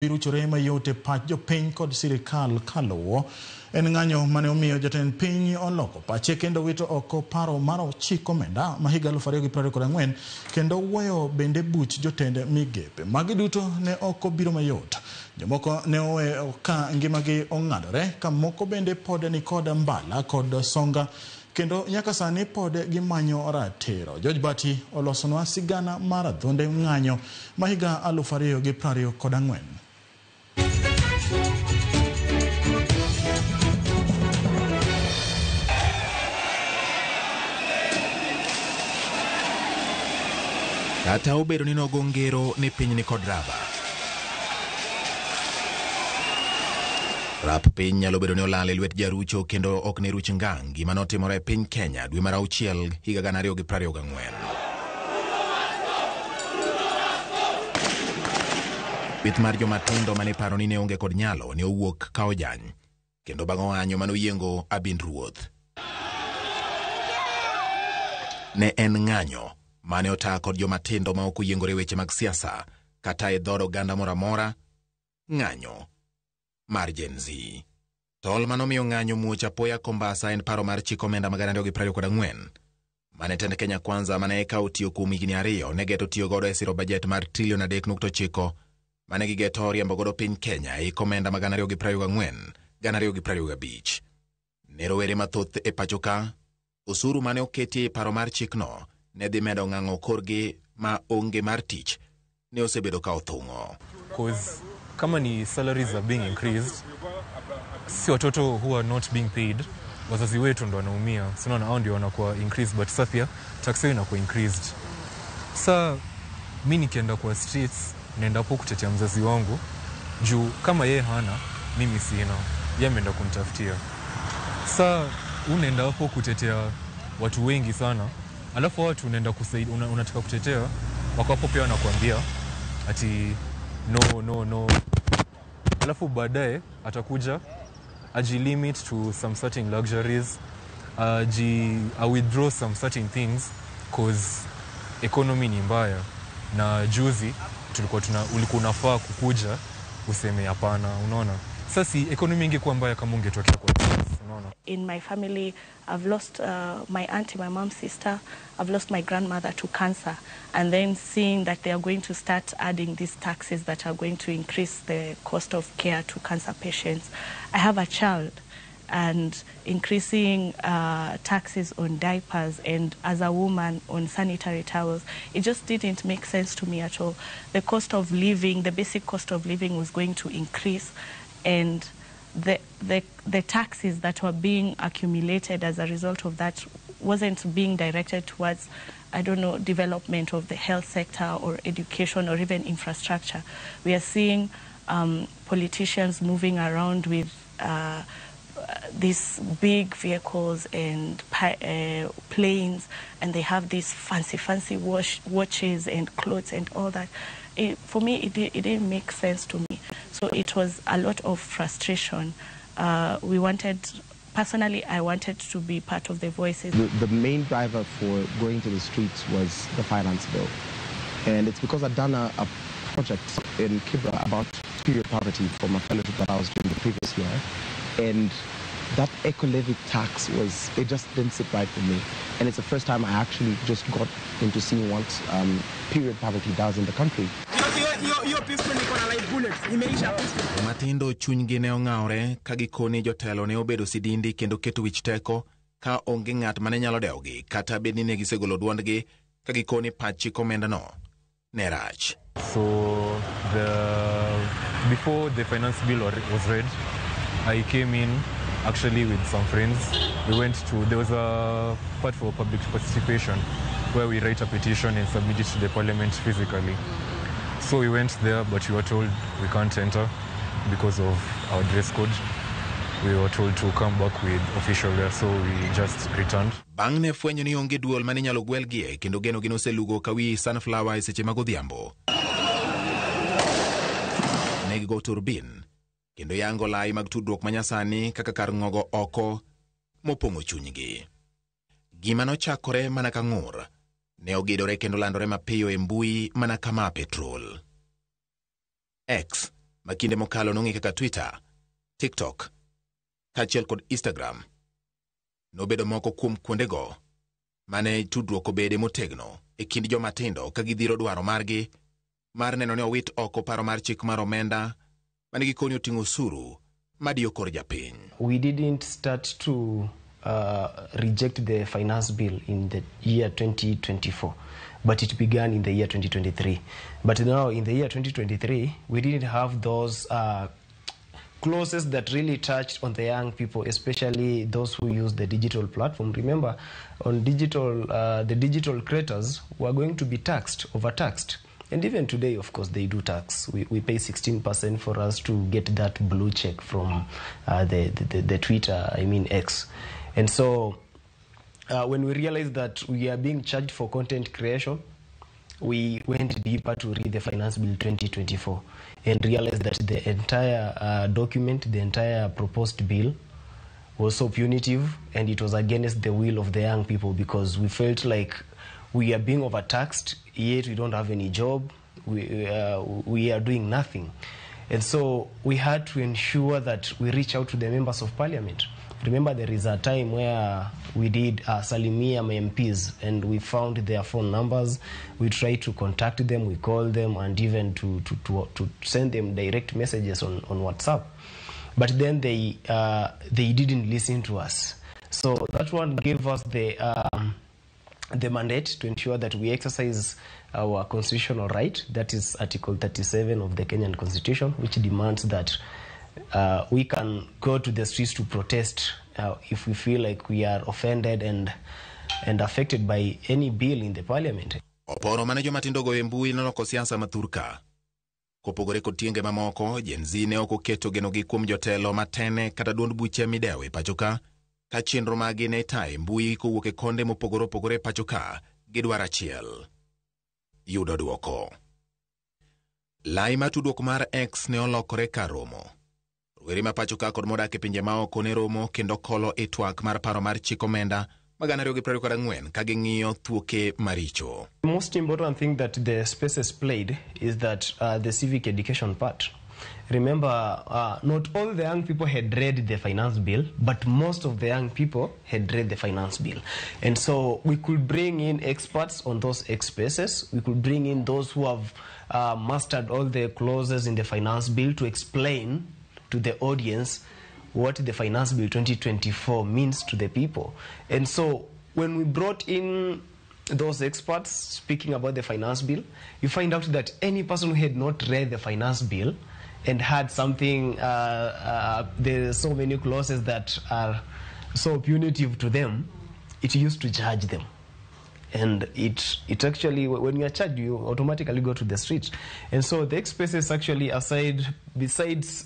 Biruchore mayote pach jopiny kod sirikal kaluwo en ng'anyo mane omiyo jotend piny oloko pache kendo wito oko paro mar 9 omenda ma higa 2024 kendo wuoyo bende buch jotend migepe. Magi duto ne ok biro mayot. Jomoko ne oweyo ka ngimagi ong'adore, ka moko bende pod ni kod mbala kod songa kendo nyaka sani pod gimanyo ratiro. George Bati olosonwa sigana mar adhonde ng'anyo ma higa 2024. Kata obedo ni nogo ngero ni piny ni kod rap piny nyalo bedo ni olal e lwet jarucho kendo ok ne ruch ngang gima notimore e piny Kenya dwe mar 6 higa 2024. Bith mar jomatindo mane paro ni ne onge kod nyalo ne owuok ka ojany kendo bang' ng'anyo mano yiengo abind ruoth. Ne en ng'anyo mane ota kod jomatindo ma ok oyiengore weche mag siasa kata e dhod oganda moramora, ng'anyo mar Gen Z. Tol manomiyo ng'anyo muoch apoya Kombasa en paro mar 9 omenda mag 2024 mane tend Kenya Kwanza mane eka otiyo kuom higni 2 ne geto tiyo godo e siro bajet mar $3.9 trillion mane gigeto riembo godo piny Kenya e omenda mag 2024-2025. Ne rowere mathoth e pachoka, osuru mane oketi e paro mar chikno ne dhi medo ng'ang'o korgi ma onge mar tich ne osebedo ka othung'o. Because kama ni salaries are being increased, si watoto who are not being paid, wazazi wetu ndo wanaumia. Sinaona hao ndio wanakuwa increased, but sasa pia tax yao inakuwa increased. Sasa mimi nikienda kwa streets, naenda hapo kutetea mzazi wangu, juu kama yeye hana, mimi sina. Yeye ameenda kunitafutia. Sasa unaenda hapo kutetea watu wengi sana. Alafu watu unaenda kusaidia, unataka kutetea, wako hapo pia wanakuambia ati no. Alafu baadaye atakuja ajilimit to some certain luxuries, withdraw some certain things cause economy ni mbaya. Na juzi ulikuwa unafaa kukuja useme hapana, unaona. Sasa economy ingekuwa mbaya kama ungetokea kwa unaona. In my family, I've lost my auntie, my mom's sister. I've lost my grandmother to cancer. And then seeing that they are going to start adding these taxes that are going to increase the cost of care to cancer patients. I have a child, and increasing taxes on diapers and as a woman on sanitary towels, it just didn't make sense to me at all. The cost of living, the basic cost of living was going to increase, and the taxes that were being accumulated as a result of that wasn't being directed towards, I don't know, development of the health sector or education or even infrastructure. We are seeing politicians moving around with these big vehicles and planes, and they have these fancy watches and clothes and all that. For me, it didn't make sense to me. So it was a lot of frustration. Personally, I wanted to be part of the voices. The main driver for going to the streets was the finance bill. And it's because I'd done a project in Kibra about period poverty for my fellowship that I was doing the previous year. And that eco-levy tax it just didn't sit right with me. And it's the first time I actually just got into seeing what period poverty does in the country. Matindo chunygi ne ong'awre ka gikoni jotelo ne obedo sidindi kendo keto wich teko ka onge ng'at mane nyalo dewogi kata bed ni ne gisegolo duondgi ka gikoni pach komenda no ne rach. So before the finance bill was read, I came in actually with some friends. There was a part for public participation where we write a petition and submit it to the parliament physically. So we went there, but we were told we can't enter because of our dress code. We were told to come back with official wear, so we just returned. Bang' ne fwenyo ni onge duol mane nyalo gwelgie kendo geno gino selugo kawi sunflower e seche mag odhiambo. Ne gigo turbin kendo yango lai mag tudruok manyasani kaka kar ng'ogo oko mopong'o chunygi. Gima nochakore mana ka ng'ur ne ogidore kendo landore mapiyo e mbui mana kama petrol. X makinde mokalo nong'e kaka Twitter, TikTok, kaachiel kod Instagram nobedo moko kuom kuondego mane tudruok obede motegno e kind jomatindo ka gidhiro dwaro margi mar neno ni owit oko paro mar chik mar omenda mane gikoni oting'o osuru madiyo kor japiny. We didn't start to reject the finance bill in the year 2024, but it began in the year 2023. But now in the year 2023, we didn't have those clauses that really touched on the young people, especially those who use the digital platform. Remember, on digital, the digital creators were going to be taxed, overtaxed. And even today, of course, they do tax. We pay 16% for us to get that blue check from the Twitter, X. And so when we realized that we are being charged for content creation, we went deeper to read the Finance Bill 2024 and realized that the entire document, the entire proposed bill was so punitive, and it was against the will of the young people, because we felt like we are being overtaxed, yet we don't have any job, we are doing nothing. And so we had to ensure that we reach out to the members of parliament. Remember, there is a time where we did Salimia MPs, and we found their phone numbers. We tried to contact them, we called them, and even to send them direct messages on WhatsApp. But then they didn't listen to us. So that one gave us the mandate to ensure that we exercise our constitutional right. That is Article 37 of the Kenyan Constitution, which demands that we can go to the streets to protest if we feel like we are offended and affected by any bill in the parliament. Oporo mane jomatindo goyo mbui noloko siasa mathurka. Kopogore kod tienge mamoko, Gen Z ne ok oketo genogi kuom jotelo matene kata duond buche midewo pachoka, ka chenro magi ne tae mbui kowuok e konde mopogore opogore pachoka gi dwaro achiel: yudo duoko. Lai ma tudruok mar X ne olokore kar romo. Rowere ma pachoka kod modak e pinje maoko ne romo kendo kolo e twak mar paro mar chik omenda magana 2024 ka ging'iyo thuoke maricho. The most important thing that the spaces played is that the civic education part. Remember, not all the young people had read the finance bill, but most of the young people had read the finance bill. And so we could bring in experts on those spaces. We could bring in those who have mastered all the clauses in the finance bill to explain to the audience what the Finance Bill 2024 means to the people. And so when we brought in those experts speaking about the finance bill, you find out that any person who had not read the finance bill and had something, there are so many clauses that are so punitive to them, it used to charge them. And it actually, when you are charged, you automatically go to the street. And so the X spaces actually, besides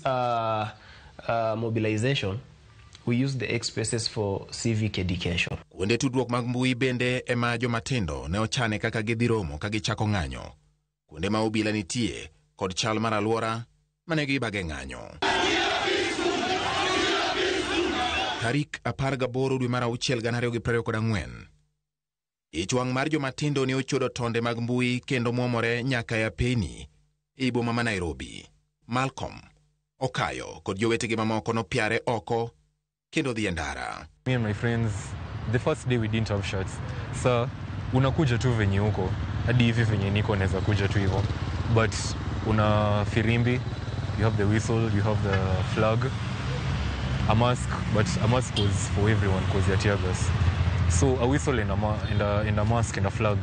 mobilization, we use the X spaces for civic education. Kuonde tudruok mag mbui bende ema jomatindo ne ochane kaka gidhi romo ka gichako ng'anyo. Kuonde ma obila nitie kod chal mar alwora mane gibage ng'anyo. Tarik 18 dwe mar auchiel 2024. Ichwang' mar jomatindo ne ochodo tonde mag mbui kendo muomore nyaka e apeni e boma ma Nairobi. Malcolm, Okayo kod jowetegi mamoko nopiare oko kendo dhi ndara. Me and my friends, the first day we didn't have shirts. So unakuja tu venye huko, hadi hivi venye niko naweza kuja tu hivyo. But una firimbi, you have the whistle, you have the flag, a mask, but a mask was for everyone because you're tear gas. So a whistle and a mask and a flag,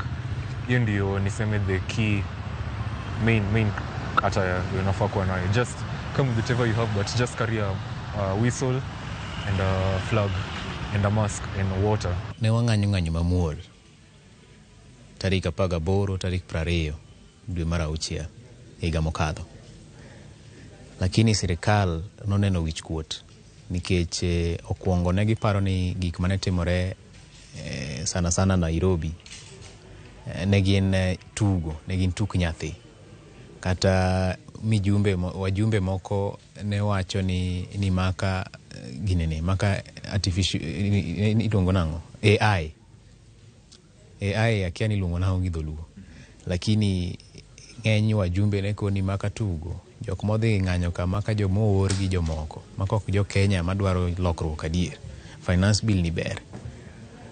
hiyo ndio niseme the key main attire unafaa kuwa nayo. Just come with whatever you have, but just carry a whistle and a flag and a mask and water. Ne wang'anyo mamuol. Tarik 18, tarik 20 dwe mar auchiel higa mokadho. Lakini sirikal noneno wich kuot nikech okwongo ne giparo ni gik mane timore sana Nairobi ne gin tugo, ne gin tuk nyathi. Kata wajumbe moko ne wacho ni maka ginene, maka artificial iluongo nango AI akia ni luongo nango gi dholuo. Lakini ng'eny wajumbe ne koni maka tugo jok modhi ng'anyo kama ka jomoor gi jomoko makok jo Kenya madwaro lokruok adier, finance bill ni ber.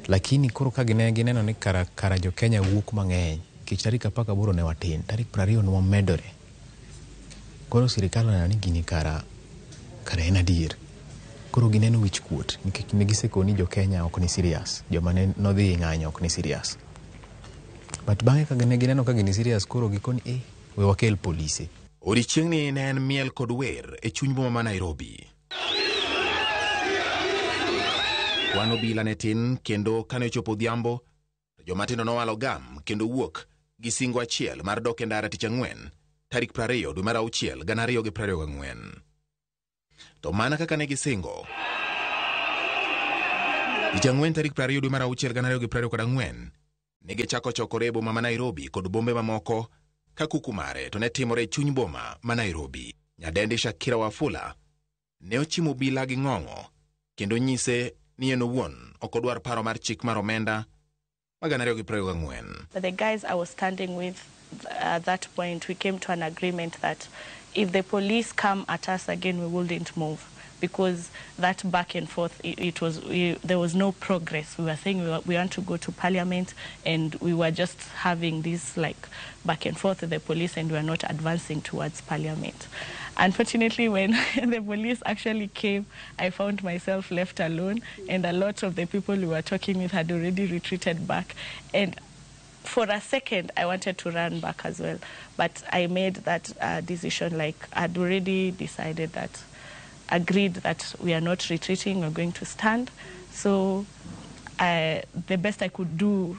Lakini koro ka gineno ni kara jo Kenya wuok mang'eny, kich tarik 18 ne watin, tarik 20 ne wamedore. Koro sirikal neno ni gini kara en adier. Koro gineno wich kuot, nikech negisekoni jo Kenya ok ni serious, joma ne nodhi ng'anyo ok ni serious. But bang'e ka gineno ka gini serious, koro gikoni we wakel polise. Odiochieng'ni ne en miel kod wer e chuny boma ma Nairobi. Kwan obila ne tin kendo kane ochopo odhiambo, jomatindo nowalo gam kendo wuok gi singo achiel mar dok e ndara tich ang'wen, tarik 20 dwe mar auchiel 2024. To mana kaka ne gisingo, tich ang'wen tarik 20 dwe mar auchiel 2024, ne gichako chokore e boma ma Nairobi kod bombe mamoko ka kuku mare to ne timore e chuny boma ma Nairobi. Nyadendi Shakira Wafula ne ochimo obila gi ng'ong'o kendo nyise ni en owuon ok odwar paro mar chik mar omenda ma 2024. But the guys I was standing with at that point, we came to an agreement that if the police come at us again, we wouldn't move, because that back and forth, there was no progress. We were saying we want to go to parliament, and we were just having this like back and forth with the police, and we were not advancing towards parliament. Unfortunately, when the police actually came, I found myself left alone, and a lot of the people we were talking with had already retreated back. And for a second, I wanted to run back as well, but I made that decision. Like, I'd already decided that, agreed that we are not retreating, we're going to stand. So the best I could do,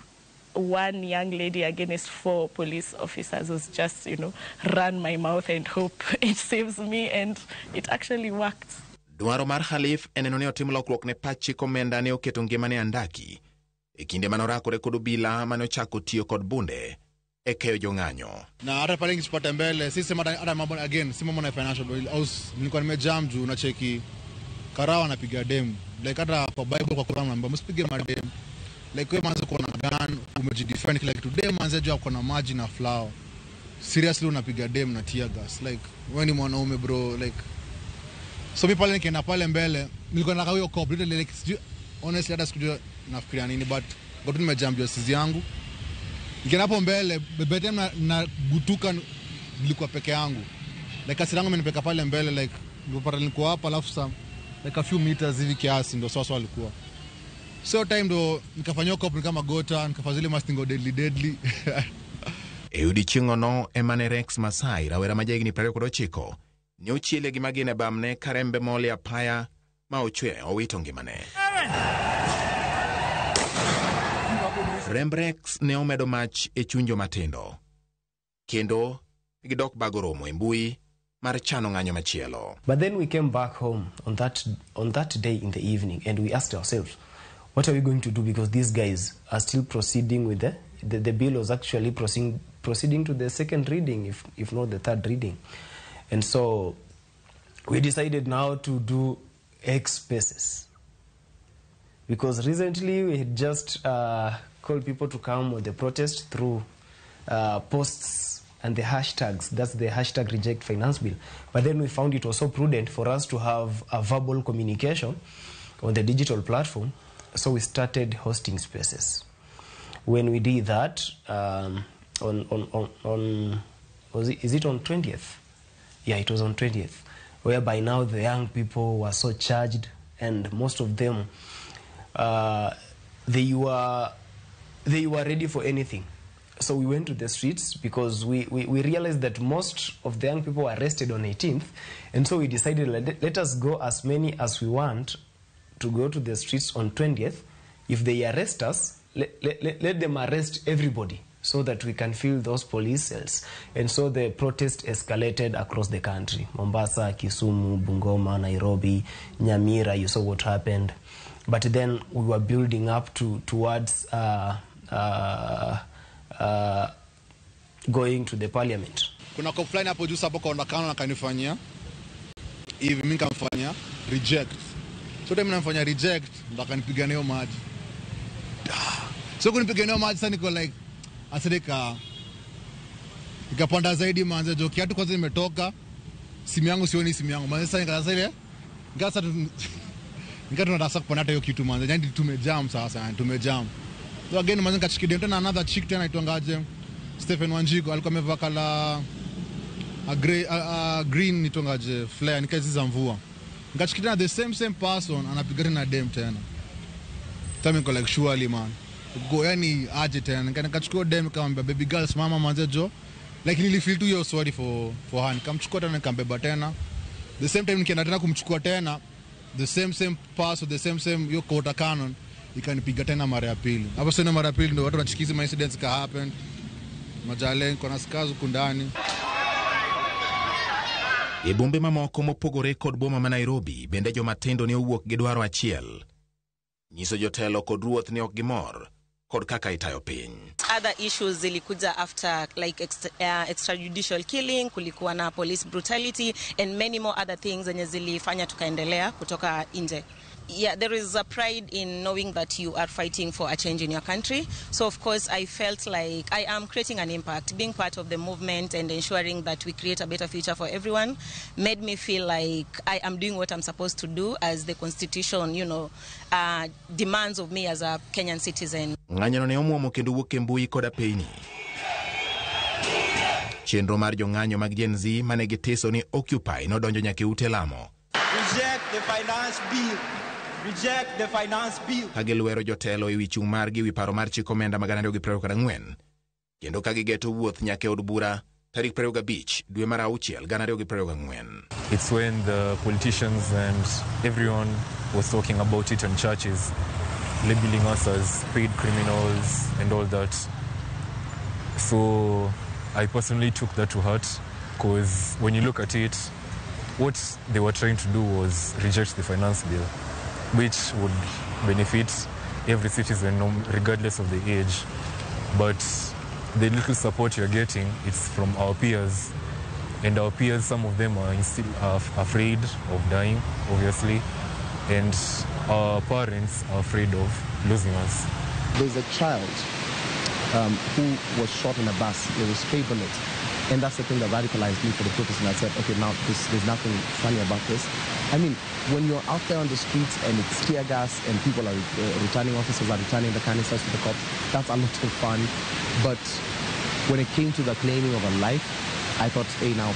one young lady against 4 police officers, was just, run my mouth and hope it saves me, and it actually worked. Dwaro mar Khalif eneno ne otim lokruok ne pach chik omenda ne oketo ngimane andaki e kinde manorakore kod obila mane ochako tiyo kod bunde e keyo jong'anyo. Na hata pale nikipata mbele sisi hata mambo again si mambo na financial bill au nilikuwa nimejam juu na cheki karawa napiga dem, like hata kwa Bible kwa Quran naomba msipige madem, like wewe manza kuwa na gun umejidefend kila kitu, dem manza juu uko na maji na flower, seriously unapiga dem na tear gas, like wewe ni mwanaume bro, like so mimi pale nikienda pale mbele nilikuwa nataka hiyo cop like honestly hata sikujua nafikiria nini, but ngoto nimejam juu sisi yangu. Nikienda hapo mbele bebe na gutuka, nilikuwa peke yangu, like asirangu amenipeka pale mbele, like nilikuwa hapa alafu some like a few meters hivi kiasi ndo sasa walikuwa. So time ndo nikafanywa cop kama gota, nikafanya zile mastingo deadly. Odiochieng' no emane Rex Masai rawera ma jahigni 29 ne ochiele gi magine bamne karembe mole apaya ma ochwe owito ngimane. Rex ne omedo mach e chunjo matindo kendo gidok bagoromo e mbui mar chano ng'anyo machielo. But then we came back home on that day in the evening, and we asked ourselves, what are we going to do, because these guys are still proceeding with the bill was actually proceeding to the second reading, if not the third reading. And so we decided now to do X spaces, because recently we had just called people to come on the protest through posts and the hashtags. That's the hashtag reject finance bill. But then we found it was so prudent for us to have a verbal communication on the digital platform, so we started hosting spaces. When we did that is it on 20th? Yeah, it was on 20th, whereby now the young people were so charged, and most of them they were ready for anything. So we went to the streets because we realized that most of the young people were arrested on 18th, and so we decided let us go as many as we want to go to the streets on 20th. If they arrest us, let them arrest everybody so that we can fill those police cells. And so the protest escalated across the country. Mombasa, Kisumu, Bungoma, Nairobi, Nyamira, you saw what happened. But then we were building up towards going to the parliament. Kuna cop flying hapo juu hapo kwa kano na kanifanyia hivi, mimi nikamfanyia reject. So time namfanyia reject ndo akanipiga nayo maji. So kunipiga nayo maji sasa niko like asidika nikapanda zaidi manze, jo kiatu kwanza nimetoka simu yangu sioni simu yangu. Manze sasa nikaanza ile. Nikata tunataka kupona hata hiyo kitu manze. Yaani tumejam sasa, tumejam. So again manze nikachikidia tena another chick tena aitwangaje Stephen Wanjigo alikuwa amevaa kala green nitongaje flare nikazi za mvua. Nikachikidia the same person anapiga tena dem tena. Tami niko like surely man. Go yani aje tena. Nikachukua dem nikamwambia baby girl mama manze jo. Like nili feel too yo sorry for her. Nikamchukua tena nikambeba tena. The same time nikienda tena kumchukua tena the same pass the same yo quarter cannon ikanipiga tena mara ya pili. Hapo sasa mara ya pili ndio watu wanachikiza my incidents ka happen. Majalen kona skazu kundani. E bombe mamoko mopogore kod boma ma Nairobi bende jomatindo ne owuok gi dwaro achiel. Nyiso jotelo kod ruoth ne ok gimor kod kaka itayo piny. Other issues zilikuja after like extrajudicial killing, kulikuwa na police brutality and many more other things zenye zilifanya tukaendelea kutoka nje. Yeah, there is a pride in knowing that you are fighting for a change in your country. So of course I felt like I am creating an impact. Being part of the movement and ensuring that we create a better future for everyone made me feel like I am doing what I'm supposed to do as the constitution, demands of me as a Kenyan citizen. Ng'anyo ne omuomo kendo wuok e mbui koda piny. Chenro mar jong'anyo mag Gen Z mane gitiso ni Occupy nodonjo nyaka ute lamo. Reject the finance bill. Reject the finance bill. Kagiluero jotelo e wi chung' margi wi paro mar chik omenda mag 2024 kendo kagigeto wuoth nyaka e od bura tarik 25 dwe mar auchiel 2024. It's when the politicians and everyone was talking about it in churches, labeling us as paid criminals and all that. So I personally took that to heart, because when you look at it, what they were trying to do was reject the finance bill, which would benefit every citizen regardless of the age. But the little support you're getting, it's from our peers. And our peers, some of them are still afraid of dying, obviously. And our parents are afraid of losing us. There's a child who was shot in a bus. It was stray bullet. And that's the thing that radicalized me for the protest. And I said, okay, now there's nothing funny about this. I mean, when you're out there on the streets and it's tear gas and people are returning, officers are returning the canisters to the cops, that's a lot of fun. But when it came to the claiming of a life, I thought, hey, now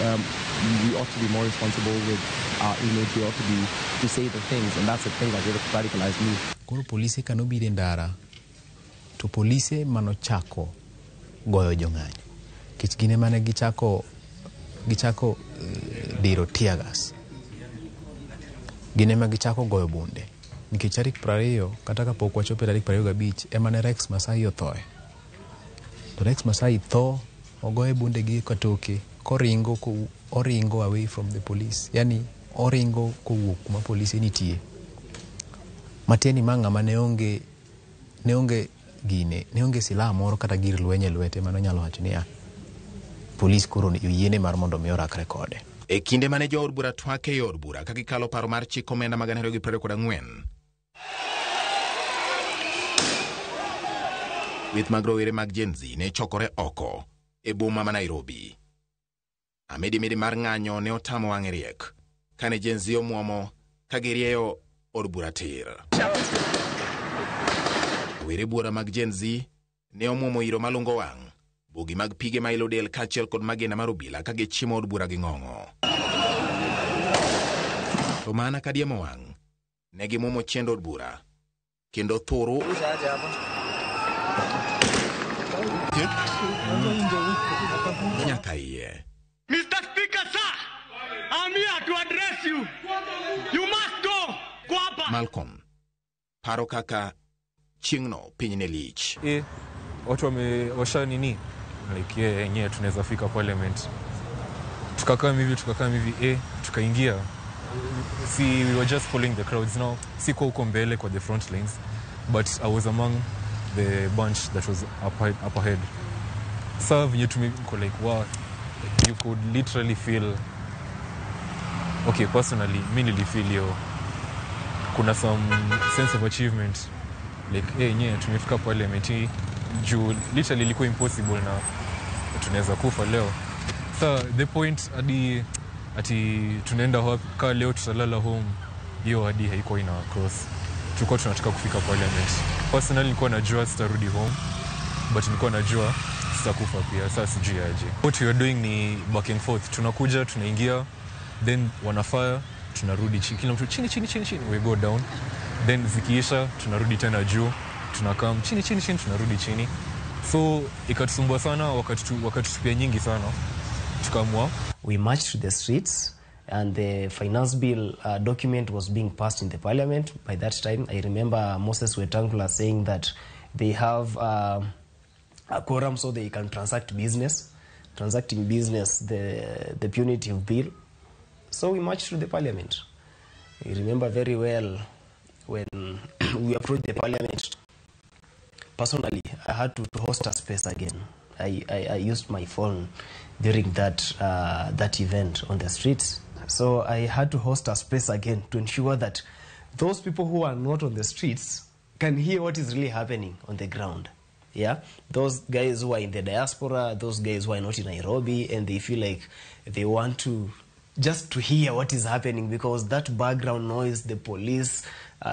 we ought to be more responsible with our image. We ought to say the things. And that's the thing that really radicalized me. Koro polise kanobire ndara, to polise manochako goyo jong'anyo. Kich gine mane gichako diro tear gas. Gine ma gichako goyo bunde. Nikech tarik 20 kata kapok wachopo tarik 25 emane Rex Masai othoe. To Rex Masai tho ogoye bunde gi katoke oringo away from the police. Yani oringo kowuok kuma polisi nitie. Mateni manga mane onge silaha moro kata gir lwenye lwete mano nyalo wacho niya polis koro yiene mar mondo mi orakre kode. E kinde mane jo od bura twake e od bura ka gikalo paro mar chik omenda mag 2024, with mag rowere mag Gen Z ne chokore oko e boma ma Nairobi. Amedi mar ng'anyo ne otamo wang'e riek kane Gen Z omuomo ka girieyo od bura tir. Rowere bura mag Gen Z ne omuomo iro malungo wang', bogi mag pige ma ilo del kachiel kod magina mar obila ka gichimo od bura gi ng'ong'o. To mana kadiemo wang', ne gimuomo chendo od bura kendo thuru nyaka iye. Mr. Speaker, sir, I'm here to address you. You must go. Go up. Malcolm paro kaka chieng'no piny ne lich. Watu wamewasha nini? Like yenyewe tunaweza fika parliament. Tukakaa hivi, tukaingia. See, we were just following the crowds now. Siko huko mbele kwa the front lines, but I was among the bunch that was up ahead. So when you tumiko like wow, you could literally feel, okay, personally, me feel yo kuna some sense of achievement. Like yenyewe tumefika parliament juu literally ilikuwa impossible na tunaweza kufa leo. So the point adi ati tunaenda ka leo tutalala home, hiyo hadi haikuwa ina cross. Tulikuwa tunataka kufika parliament. Personally nilikuwa najua sitarudi home, but nilikuwa najua sitakufa pia. Sasa sijui aje. What we are doing ni back and forth. Tunakuja, tunaingia, then wanafire, tunarudi chini. Kila mtu chini, we go down. Then zikiisha, tunarudi tena juu, tunakam chini, tunarudi chini. So ikatusumbua sana wakati tupia nyingi sana. Tukamua. We marched to the streets and the finance bill document was being passed in the parliament. By that time, I remember Moses Wetangula saying that they have a quorum so they can transact business. Transacting business, the punitive bill. So we marched to the parliament. I remember very well when we approached the parliament. Personally, I had to host a space again. I used my phone during that event on the streets. So I had to host a space again to ensure that those people who are not on the streets can hear what is really happening on the ground. Yeah, those guys who are in the diaspora, those guys who are not in Nairobi, and they feel like they want to just to hear what is happening, because that background noise, the police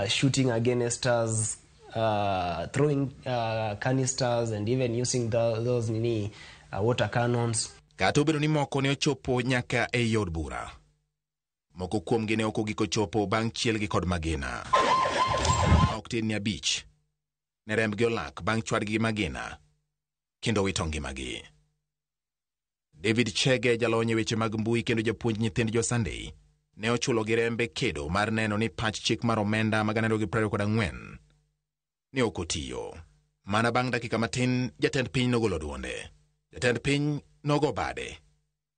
shooting against us, throwing canisters and even using those water cannons. Kata obedo ni moko ne ochopo nyaka e yod bura, moko kuomgi ne ok ogiko chopo bang' chielgi kod magina. Ok tin ni abich ne rembgi olak bang' chwadgi magina kendo wito ngimagi. David Chege, jalony e weche mag mbui kendo japuonj nyithind jo Sunday, ne ochulo gi rembe kedo mar neno ni pach chik mar omenda magana 24 ne ok otiyo. Mana bang' dakika matin, jatend piny nogolo duonde. Jatend piny nogo bade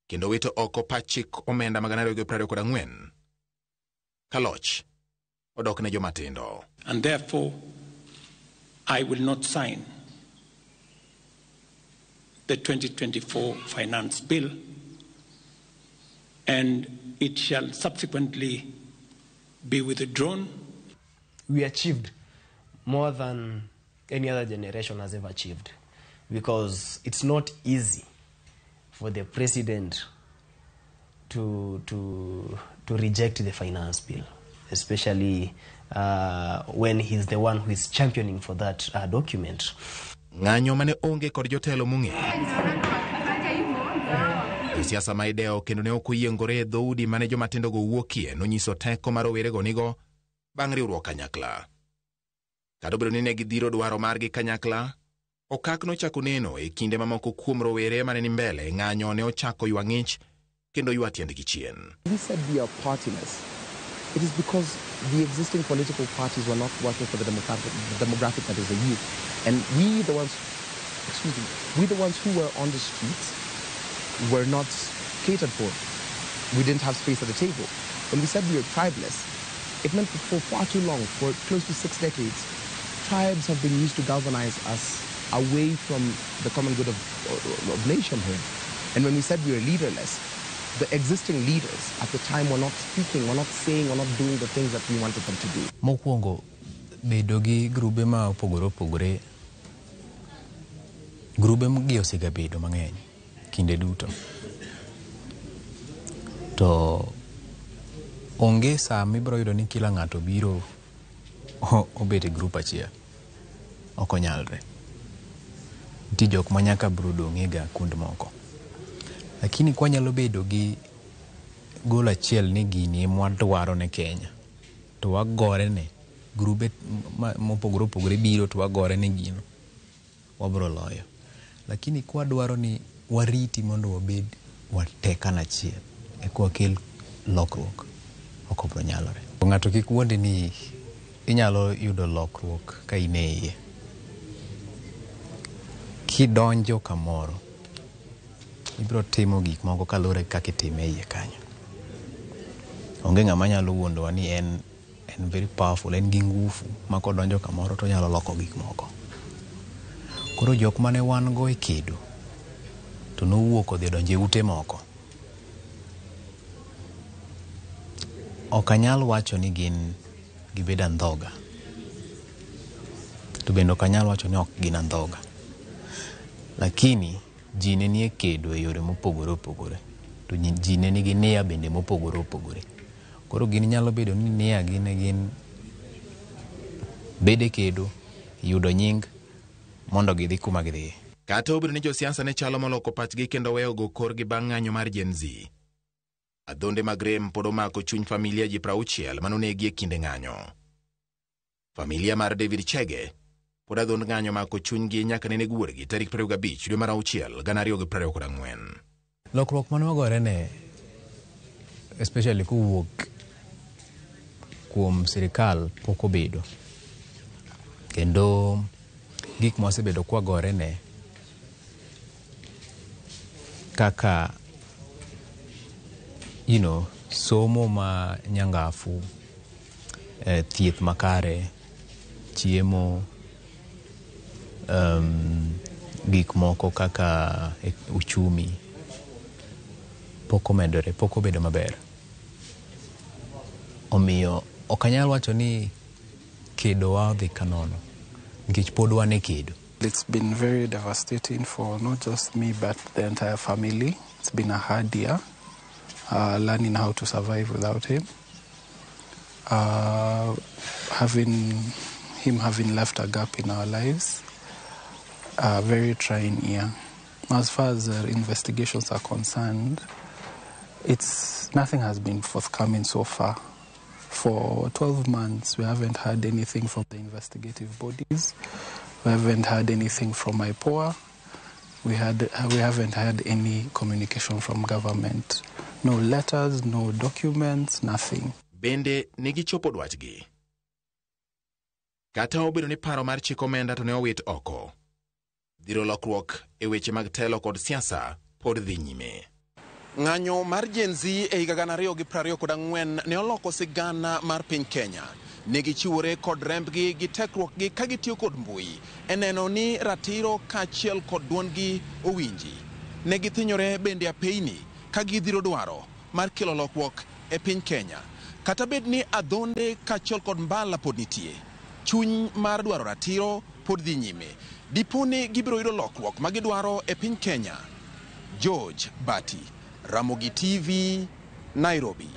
kendo wito oko pach chik omenda magana 24 kaloch odok ne jomatindo. And therefore I will not sign the 2024 finance bill, and it shall subsequently be withdrawn. We achieved more than any other generation has ever achieved, because it's not easy for the president to reject the finance bill, especially when he's the one who is championing for that document. Ng'anyo mane onge kod jotelo mung'e. Siasa maideo kendo ne ok oyiengore dhoudi mane jomatindo go wuokie nonyiso teko mar rowerego nigo bang' riwruok kanyakla. Kata obedo ni ne gidhiro dwaro margi kanyakla, okak nochako neno e kinde mamoko kuom rowere mane ni mbele. Ng'anyo ne ochako ywa ng'ich kendo ywa tiendgi chien. We said we are partyless. It is because the existing political parties were not working for the demographic that is the youth. And we the ones who were on the streets were not catered for. We didn't have space at the table. When we said we were tribeless, it meant that for far too long, for close to 6 decades, tribes have been used to galvanize us away from the common good of nationhood. And when we said we were leaderless, the existing leaders at the time were not speaking, were not saying, were not doing the things that we wanted them to do. Mokwongo bedo gi grube ma opogore grube gi osega bedo mang'eny kinde duto. To onge saa mibiro yudo ni kila ng'ato biro obet e grup achiel. Ok onyalre. Nitie jok ma nyaka biro dong' ga kund moko. Lakini kwa nyalo bedo gi gol achiel ni gini mwadwaro ne Kenya, to wagore ne grube mopogore biro to wagore ne gino, wabro loyo. Lakini kwa dwaro ni wariti mondo wabed watekana achiel e kwa kel lokruok, ok obro nyalore. Ng'ato kik wuondi ni inyalo yudo lokruok ka in e iye. Kidonjo kamoro, ibro timo gik moko kalore kaka itime iye kanyo. Onge ng'ama nyalo wuondowa ni en very powerful, en gi ngufu ma kodonjo kamoro to nyalo loko gik moko. Koro jok mane wan go e kedo to nowuok odhi donje ute moko. Ok anyal wacho ni gin gibeda ndhoga, to bende ok anyal wacho ni ok gin ndhoga. Lakini ji ne nie kedo e yore mopogore. to ji ne nigi nia bende mopogore opogore. Koro gin nyalo bedo ni nia gin bede kedo yudo nying mondo gidhi kuma gidhi. Kata obedo ni josiasa ne chalo moloko pachgi kendo weyo go korgi bang' ng'anyo mar Gen Z, adhonde mag rem pod omako chuny familia ji 60 manonegi e kinde ng'anyo. Familia mar David Chege pod adhond ng'anyo mako chunygi nyaka ne neguorgi tarik 25 dwe mar auchiel 2024. Lokruok mane wagore ne especially kuwuok kuom sirikal pok obedo, kendo gik mosebedo kwagore ne kaka somo ma nyangafu, thieth makare, chiemo, gik moko kaka uchumi pok omedore, pok obedo maber. Omiyo okanyal wacho ni kedo wadhi kanono nikech pod wan e kedo. It's been very devastating for not just me but the entire family. It's been a hard year, learning how to survive without him. Having left a gap in our lives, a very trying year. As far as investigations are concerned, nothing has been forthcoming so far. For 12 months, we haven't heard anything from the investigative bodies. We haven't heard anything from IPOA. We haven't had any communication from government. No letters, no documents, nothing. Bende negichopo dwachgi. Kata obedo ni paro mar chiko omenda to ne owit oko, dhiro lokruok e weche mag telo kod siasa pod dhi nyime. Ng'anyo mar Gen Z e higa 2024 ne oloko sigana mar piny Kenya. Negichiwore kod rembgi gi tekruokgi ka gitiyo kod mbui e neno ni ratiro kaachiel kod duondgi owinji. Negithinyore bende apeini ka gidhiro dwaro mar kelo lokruok e piny Kenya. Kata bed ni adhonde kaachiel kod mbala pod nitie, chuny mar dwaro ratiro pod dhi nyime. Diponi gibiro yudo lokruok ma gidwaro e piny Kenya. George Bati, Ramogi TV, Nairobi.